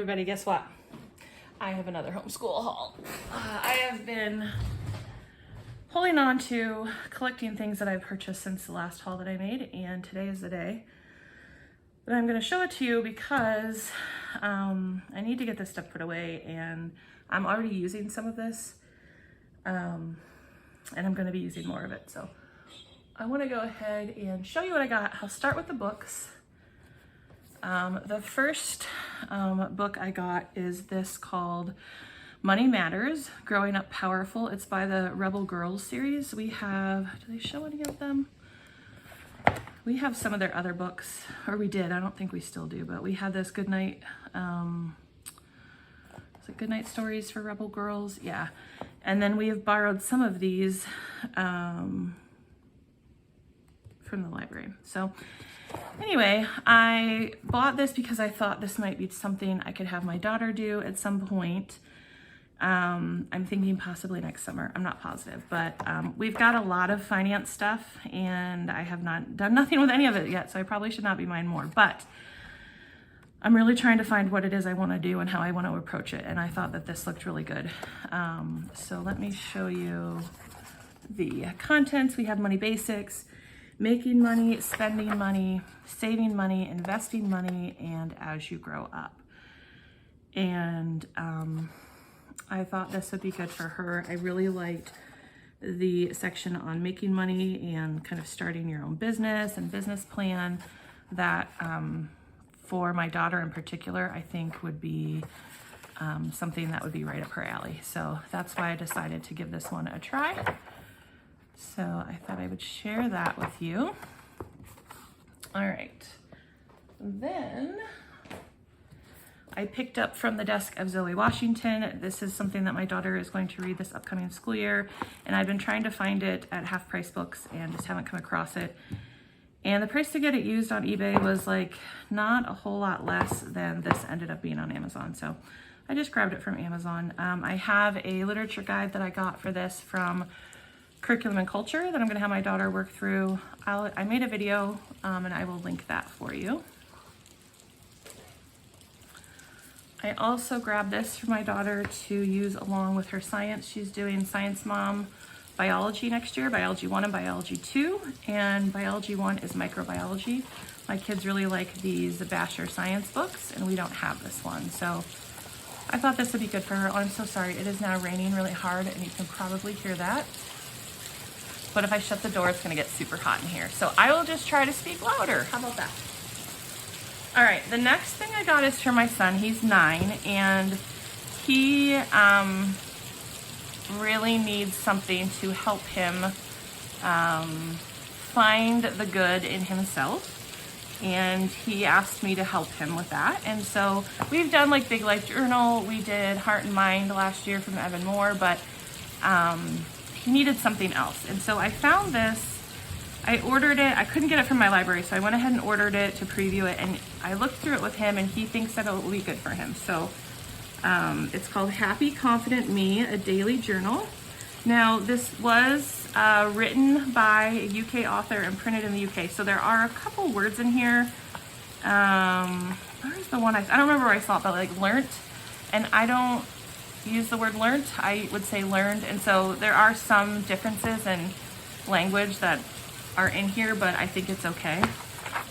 everybody, guess what? I have another homeschool haul. I have been holding on to collecting things that I purchased since the last haul that I made, and today is the day that I'm going to show it to you because I need to get this stuff put away, and I'm already using some of this, and I'm going to be using more of it. So I want to go ahead and show you what I got. I'll start with the books. The first book I got is this called Money Matters, Growing Up Powerful. It's by the Rebel Girls series. We have, do they show any of them? We have some of their other books, or we did, I don't think we still do, but we had this Goodnight, is it Goodnight Stories for Rebel Girls? Yeah. And then we have borrowed some of these from the library. So anyway, I bought this because I thought this might be something I could have my daughter do at some point. I'm thinking possibly next summer. I'm not positive, but we've got a lot of finance stuff and I have not done nothing with any of it yet, so I probably should not be buying more, but I'm really trying to find what it is I want to do and how I want to approach it, and I thought that this looked really good. So let me show you the contents. We have money basics, making money, spending money, saving money, investing money, and as you grow up. And I thought this would be good for her. I really liked the section on making money and kind of starting your own business and business plan. That for my daughter in particular, I think would be something that would be right up her alley. So that's why I decided to give this one a try. So I thought I would share that with you. All right. Then I picked up from the desk of Zoe Washington. This is something that my daughter is going to read this upcoming school year, and I've been trying to find it at half price books and just haven't come across it. And the price to get it used on eBay was like not a whole lot less than this ended up being on Amazon. So I just grabbed it from Amazon. I have a literature guide that I got for this from Curriculum and Culture that I'm going to have my daughter work through. I made a video and I will link that for you. I also grabbed this for my daughter to use along with her science. She's doing Science Mom Biology next year, Biology 1 and Biology 2, and Biology 1 is microbiology. My kids really like these Basher science books, and we don't have this one, so I thought this would be good for her. Oh, I'm so sorry, it is now raining really hard, and you can probably hear that. But if I shut the door, it's gonna get super hot in here. So I will just try to speak louder. How about that? All right, the next thing I got is for my son. He's 9, and he really needs something to help him find the good in himself. And he asked me to help him with that. And so we've done like Big Life Journal. We did Heart and Mind last year from Evan Moore, but he needed something else. And so I found this. I ordered it. I couldn't get it from my library, so I went ahead and ordered it to preview it, and I looked through it with him, and he thinks that it will be good for him. So it's called Happy Confident Me, a daily journal. Now, this was written by a UK author and printed in the UK, so there are a couple words in here. Where's the one I don't remember where I saw it, but like learnt, and I don't use the word learnt. I would say learned, and so there are some differences in language that are in here, but I think it's okay.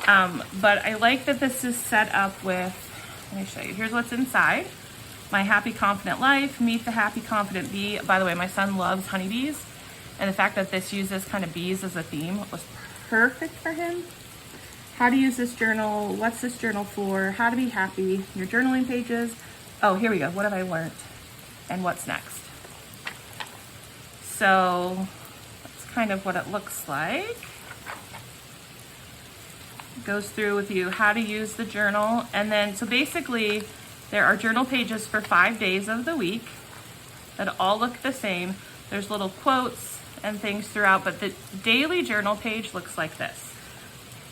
But I like that this is set up with, let me show you. Here's what's inside. My Happy Confident Life, Meet the Happy Confident Bee. By the way, my son loves honeybees, and the fact that this uses kind of bees as a theme was perfect for him. How to use this journal, what's this journal for, how to be happy, your journaling pages. Oh, here we go. What have I learned? And what's next? So that's kind of what it looks like. Goes through with you how to use the journal, and then so basically there are journal pages for 5 days of the week that all look the same. There's little quotes and things throughout, but the daily journal page looks like this.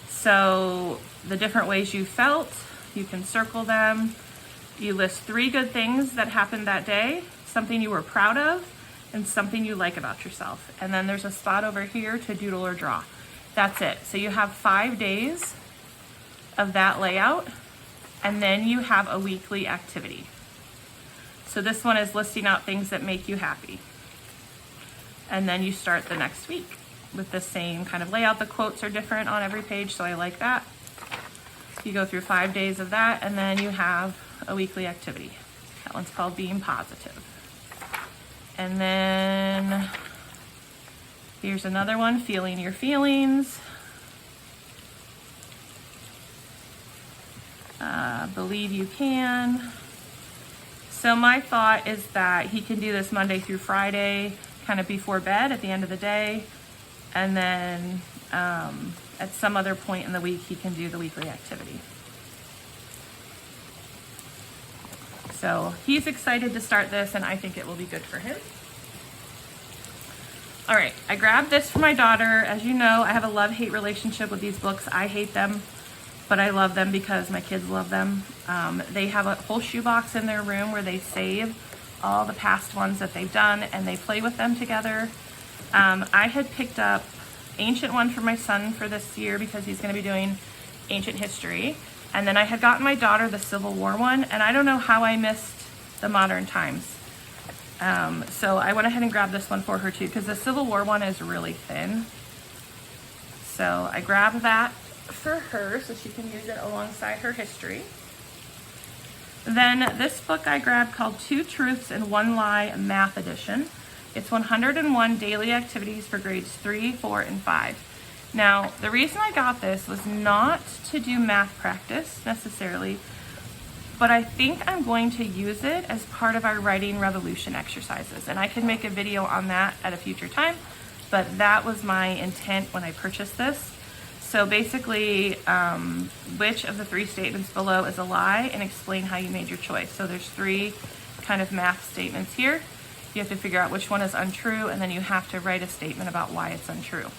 So the different ways you felt, you can circle them. You list 3 good things that happened that day, something you were proud of, and something you like about yourself. And then there's a spot over here to doodle or draw. That's it. So you have 5 days of that layout, and then you have a weekly activity. So this one is listing out things that make you happy. And then you start the next week with the same kind of layout. The quotes are different on every page, so I like that. You go through 5 days of that, and then you have a weekly activity. That one's called Being Positive. And then here's another one, Feeling Your Feelings. Believe You Can. So my thought is that he can do this Monday through Friday, kind of before bed at the end of the day. And then at some other point in the week, he can do the weekly activity. So he's excited to start this, and I think it will be good for him. All right, I grabbed this for my daughter. As you know, I have a love-hate relationship with these books. I hate them, but I love them because my kids love them. They have a whole shoebox in their room where they save all the past ones that they've done, and they play with them together. I had picked up Ancient one for my son for this year because he's going to be doing ancient history. And then I had gotten my daughter the Civil War one, and I don't know how I missed the modern times. So I went ahead and grabbed this one for her too, because the Civil War one is really thin. So I grabbed that for her so she can use it alongside her history. Then this book I grabbed called Two Truths and One Lie Math Edition. It's 101 daily activities for grades 3, 4, and 5. Now, the reason I got this was not to do math practice necessarily, but I think I'm going to use it as part of our writing revolution exercises. And I can make a video on that at a future time, but that was my intent when I purchased this. So basically, which of the 3 statements below is a lie, and explain how you made your choice. So there's 3 kind of math statements here. You have to figure out which one is untrue, and then you have to write a statement about why it's untrue.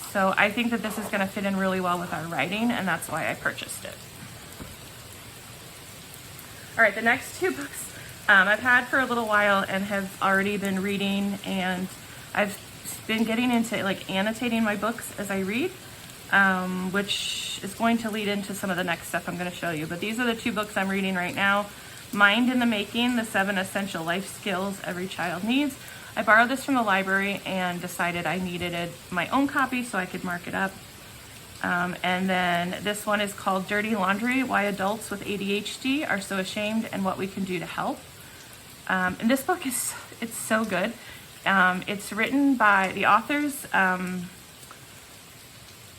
So I think that this is going to fit in really well with our writing, and that's why I purchased it. All right, the next 2 books I've had for a little while and have already been reading, and I've been getting into like annotating my books as I read, which is going to lead into some of the next stuff I'm going to show you. But these are the 2 books I'm reading right now. Mind in the Making, the 7 Essential Life Skills Every Child Needs. I borrowed this from the library and decided I needed my own copy so I could mark it up. And then this one is called Dirty Laundry, Why Adults with ADHD Are So Ashamed and What We Can Do to Help. And this book it's so good. It's written by the authors are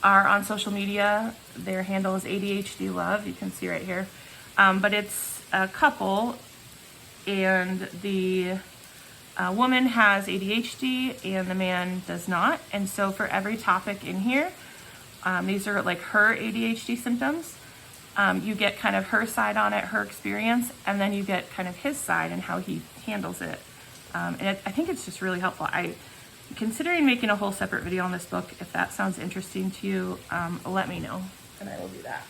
on social media. Their handle is ADHD Love. You can see right here. But it's a couple, and the woman has ADHD and the man does not. And so for every topic in here, these are like her ADHD symptoms. You get kind of her side on it, her experience, and then you get kind of his side and how he handles it. And I think it's just really helpful. I'm considering making a whole separate video on this book. If that sounds interesting to you, let me know, and I will do that.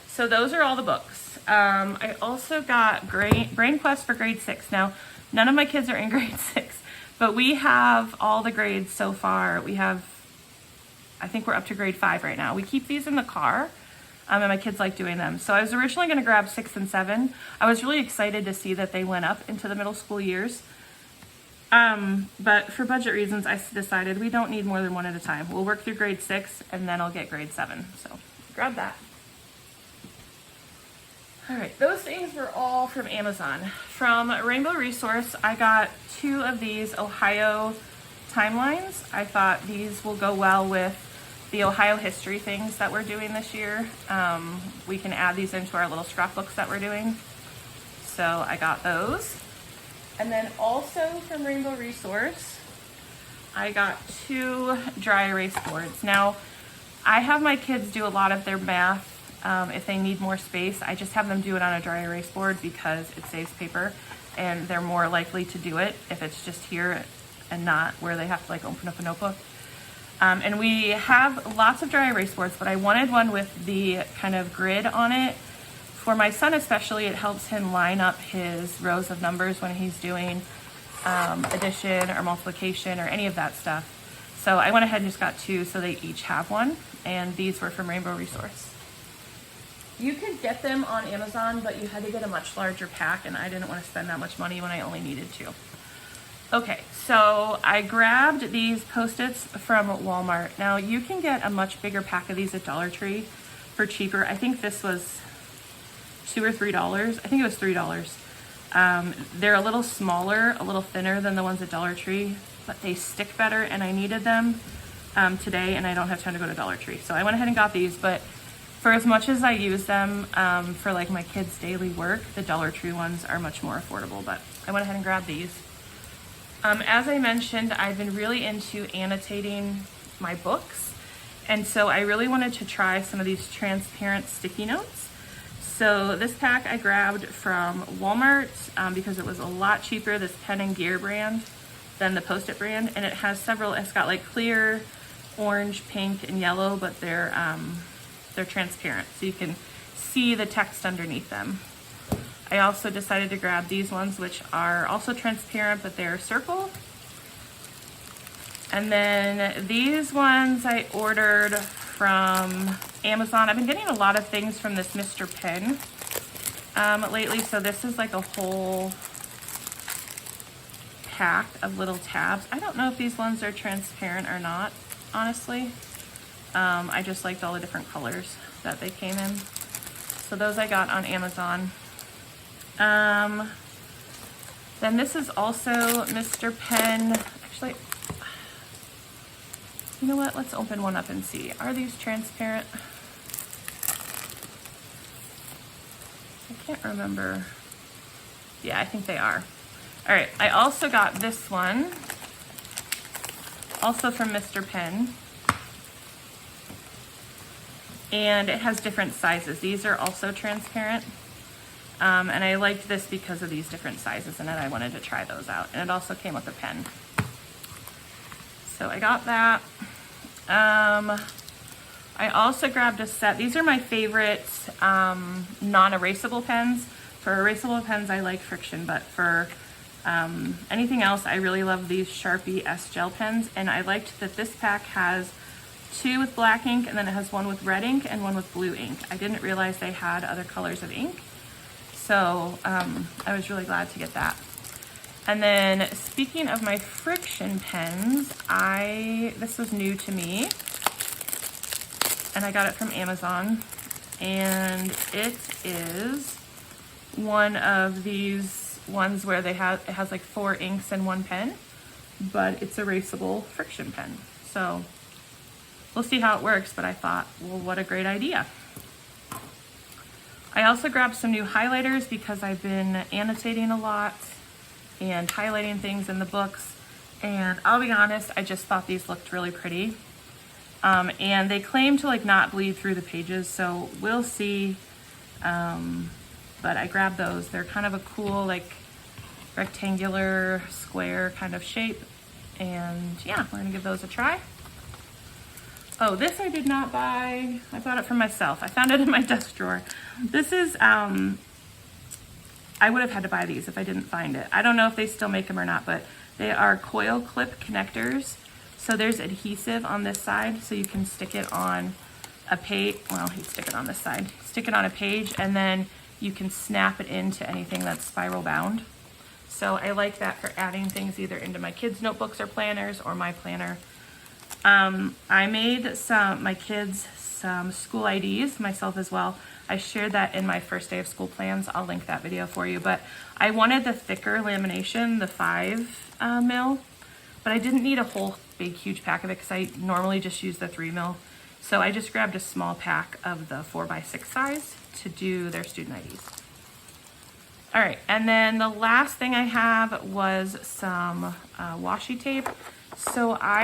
So those are all the books. I also got Brain Quest for grade 6. Now, none of my kids are in grade 6, but we have all the grades so far. We have, I think we're up to grade 5 right now. We keep these in the car, and my kids like doing them. So I was originally going to grab 6 and 7. I was really excited to see that they went up into the middle school years. But for budget reasons, I decided we don't need more than 1 at a time. We'll work through grade 6, and then I'll get grade 7. So grab that. All right, those things were all from Amazon. From Rainbow Resource, I got 2 of these Ohio timelines. I thought these will go well with the Ohio history things that we're doing this year. We can add these into our little scrapbooks that we're doing. So I got those. And then also from Rainbow Resource, I got 2 dry erase boards. Now, I have my kids do a lot of their math. If they need more space, I just have them do it on a dry erase board because it saves paper, and they're more likely to do it if it's just here and not where they have to like open up a notebook. And we have lots of dry erase boards, but I wanted one with the kind of grid on it. For my son especially, it helps him line up his rows of numbers when he's doing addition or multiplication or any of that stuff. So I went ahead and just got 2 so they each have one, and these were from Rainbow Resource. You could get them on Amazon, but you had to get a much larger pack, and I didn't want to spend that much money when I only needed 2. Okay, so I grabbed these Post-its from Walmart. Now, you can get a much bigger pack of these at Dollar Tree for cheaper. I think this was $2 or $3. I think it was $3. They're a little smaller, a little thinner than the ones at Dollar Tree, but they stick better, and I needed them today, and I don't have time to go to Dollar Tree. So I went ahead and got these, but for as much as I use them for like my kids' daily work, the Dollar Tree ones are much more affordable, but I went ahead and grabbed these. As I mentioned, I've been really into annotating my books, and so I really wanted to try some of these transparent sticky notes. So this pack I grabbed from Walmart because it was a lot cheaper, this Pen and Gear brand, than the Post-it brand, and it has several. It's got like clear, orange, pink, and yellow, but they're transparent, so you can see the text underneath them. I also decided to grab these ones, which are also transparent, but they're circle. And then these ones I ordered from Amazon. I've been getting a lot of things from this Mr. Pen lately, so this is like a whole pack of little tabs. I don't know if these ones are transparent or not, honestly. I just liked all the different colors that they came in. So those I got on Amazon. Then this is also Mr. Pen. Actually, you know what? Let's open one up and see. Are these transparent? I can't remember. Yeah, I think they are. All right, I also got this one, also from Mr. Pen. And it has different sizes. These are also transparent. And I liked this because of these different sizes, and then I wanted to try those out. And it also came with a pen. So I got that. I also grabbed a set. These are my favorite non-erasable pens. For erasable pens, I like Friction, but for anything else, I really love these Sharpie S Gel pens. And I liked that this pack has 2 with black ink, and then it has 1 with red ink and 1 with blue ink. I didn't realize they had other colors of ink. So I was really glad to get that. And then speaking of my Friction pens, this was new to me, and I got it from Amazon, and it is one of these ones where it has like 4 inks and 1 pen, but it's erasable Friction pen. So we'll see how it works, but I thought, well, what a great idea. I also grabbed some new highlighters because I've been annotating a lot and highlighting things in the books, and I'll be honest, I just thought these looked really pretty. And they claim to like not bleed through the pages, so we'll see. But I grabbed those. They're kind of a cool like rectangular square kind of shape, and yeah, we're gonna give those a try. Oh, this I did not buy. I bought it for myself. I found it in my desk drawer. This is, I would have had to buy these if I didn't find it. I don't know if they still make them or not, but they are coil clip connectors. So there's adhesive on this side, so you can stick it on a page. Well, you stick it on this side. Stick it on a page, and then you can snap it into anything that's spiral bound. So I like that for adding things either into my kids' notebooks or planners or my planner. I made my kids some school IDs, myself as well. I shared that in my first day of school plans. I'll link that video for you, but I wanted the thicker lamination, the 5 mil, but I didn't need a whole big huge pack of it because I normally just use the 3 mil. So I just grabbed a small pack of the 4x6 size to do their student IDs. All right, and then the last thing I have was some washi tape. So I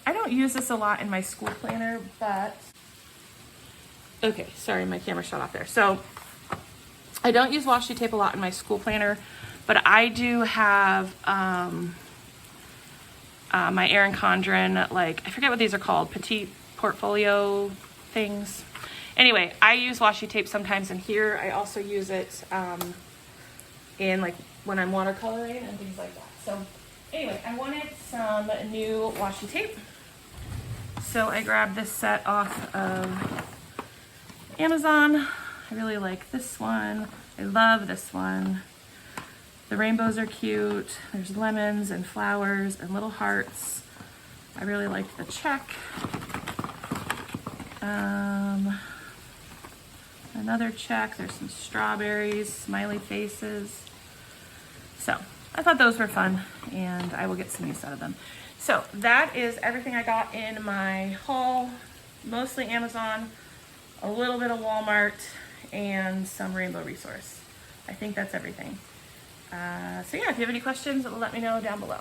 don't use this a lot in my school planner, but, okay, sorry, my camera shut off there. So I don't use washi tape a lot in my school planner, but I do have my Erin Condren, like, I forget what these are called, petite portfolio things. Anyway, I use washi tape sometimes in here. I also use it in like when I'm watercoloring and things like that. So anyway, I wanted some new washi tape. So I grabbed this set off of Amazon, I really like this one. I love this one. The rainbows are cute. There's lemons and flowers and little hearts. I really liked the check. Another check. There's some strawberries, smiley faces. So I thought those were fun, and I will get some use out of them. So that is everything I got in my haul. Mostly Amazon, a little bit of Walmart, and some Rainbow Resource. I think that's everything. So yeah, if you have any questions, let me know down below.